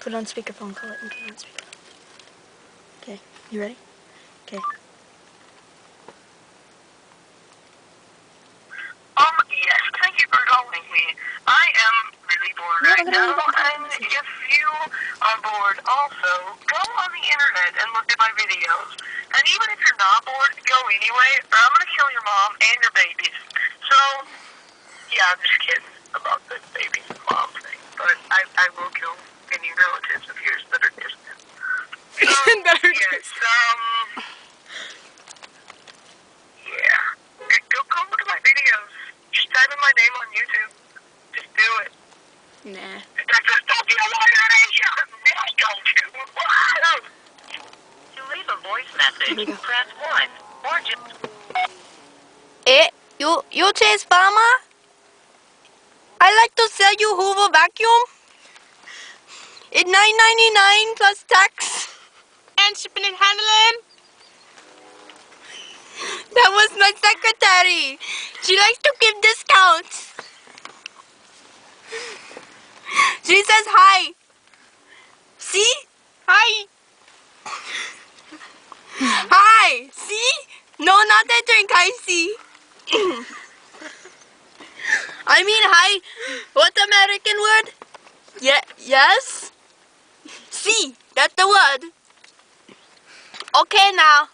Put on speakerphone, call it and put it on speakerphone. Okay, you ready? Okay. Yes, thank you for calling me. I am really bored right now, and if you are bored also, go on the internet and look at my videos. And even if you're not bored, go anyway, or I'm going to kill your mom and your babies. So, yeah, I'm just kidding about the babies and mom thing, but I will kill any relatives of yours that are distant. So, yes, yeah. Go look at my videos. Just type in my name on YouTube. Just do it. Nah. To leave a voice message, press 1 or just... You chase farmer? I like to sell you Hoover vacuum. It's $9.99 plus tax. And shipping and handling. That was my secretary. She likes to give discounts. She says hi. See? Hi. Hi. See? No, not that drink. I see. I mean hi. What American word? Yes? See, that's the word. Okay now.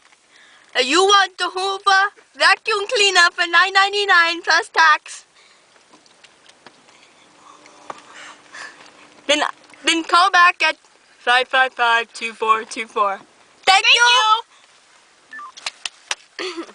You want the Hoover vacuum cleaner for $9.99 plus tax. Then call back at 555-2424. Thank you.